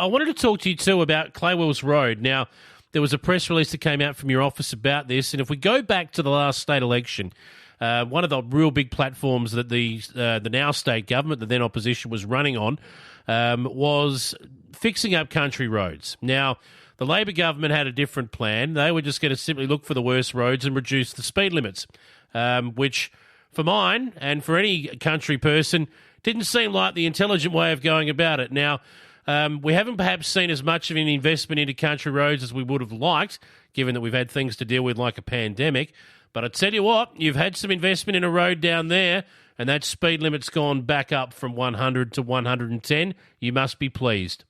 I wanted to talk to you too about Claywells Road. Now, there was a press release that came out from your office about this, and if we go back to the last state election, one of the real big platforms that the now state government, the then opposition, was running on was fixing up country roads. Now, the Labor government had a different plan. They were just going to simply look for the worst roads and reduce the speed limits, which for mine and for any country person didn't seem like the intelligent way of going about it. Now, we haven't perhaps seen as much of an investment into country roads as we would have liked, given that we've had things to deal with like a pandemic. But I tell you what, you've had some investment in a road down there, and that speed limit's gone back up from 100 to 110. You must be pleased.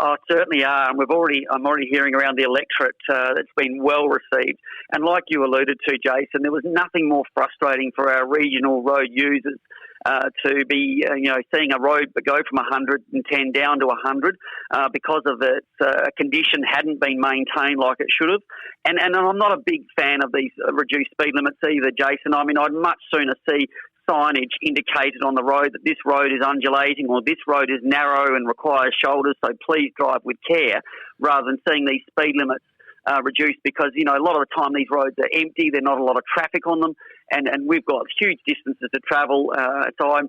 Oh, certainly are. And I'm already hearing around the electorate that's been well received. And like you alluded to, Jason, there was nothing more frustrating for our regional road users to be, seeing a road go from 110 down to 100 because of its condition hadn't been maintained like it should have. And I'm not a big fan of these reduced speed limits either, Jason. I mean, I'd much sooner see signage indicated on the road that this road is undulating or this road is narrow and requires shoulders, so please drive with care, rather than seeing these speed limits reduced because, a lot of the time these roads are empty, there's not a lot of traffic on them, and we've got huge distances to travel. So I'm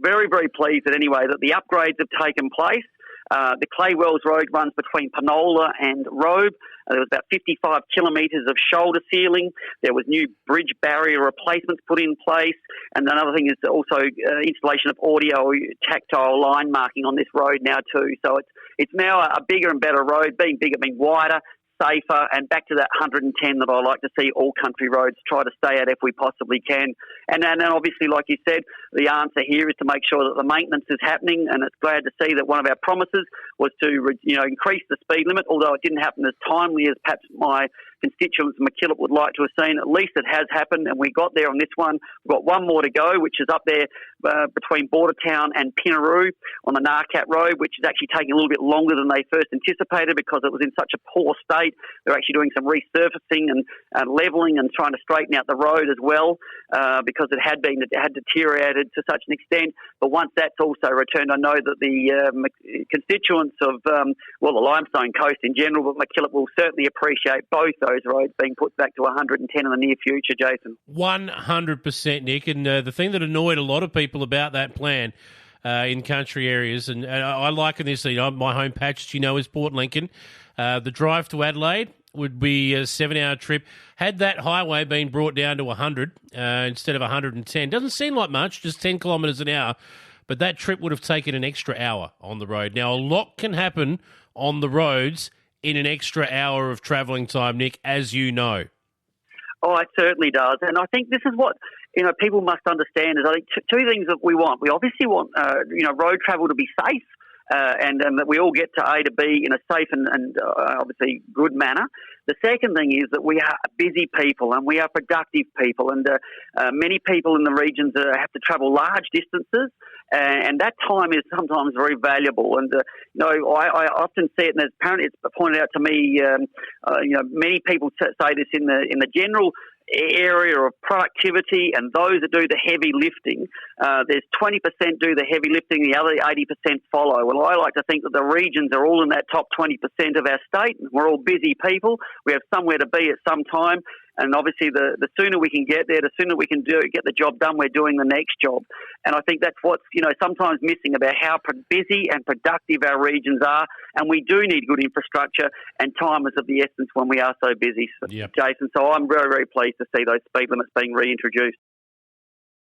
very, very pleased that the upgrades have taken place. The Claywells Road runs between Penola and Robe. There was about 55 kilometres of shoulder sealing. There was new bridge barrier replacements put in place. And another thing is also installation of audio tactile line marking on this road now too. So it's now a bigger and better road, being bigger, being wider, safer, and back to that 110 that I like to see all country roads try to stay at if we possibly can. And obviously, like you said, the answer here is to make sure that the maintenance is happening, and it's glad to see that one of our promises was to increase the speed limit, although it didn't happen as timely as perhaps my constituents in Mackillop would like to have seen. At least it has happened, and we got there on this one. We've got one more to go, which is up there between Bordertown and Pinaroo on the Narcat Road, which is actually taking a little bit longer than they first anticipated because it was in such a poor state. They're actually doing some resurfacing and levelling and trying to straighten out the road as well because it had deteriorated to such an extent. But once that's also returned, I know that the constituents of, the Limestone Coast in general, but Mackillop will certainly appreciate both those roads being put back to 110 in the near future, Jason. 100%, Nick. And the thing that annoyed a lot of people about that plan in country areas, and I liken this, my home patch, is Port Lincoln. The drive to Adelaide would be a 7-hour trip. Had that highway been brought down to 100 instead of 110, doesn't seem like much, just 10 kilometres an hour, but that trip would have taken an extra hour on the road. Now, a lot can happen on the roads in an extra hour of travelling time, Nick, as you know. Oh, it certainly does. And I think this is what people must understand is I think two things that we want. We obviously want road travel to be safe and that we all get to A to B in a safe and obviously good manner. The second thing is that we are busy people and we are productive people, and many people in the regions have to travel large distances, and that time is sometimes very valuable. And I often see it, and apparently it's pointed out to me. Many people say this in the general area of productivity, and those that do the heavy lifting, there's 20% do the heavy lifting, the other 80% follow. Well, I like to think that the regions are all in that top 20% of our state. We're all busy people. We have somewhere to be at some time. And obviously, the sooner we can get there, the sooner we can get the job done, we're doing the next job. And I think that's what's sometimes missing about how busy and productive our regions are. And we do need good infrastructure, and time is of the essence when we are so busy, Yep. Jason. So I'm very, very pleased to see those speed limits being reintroduced.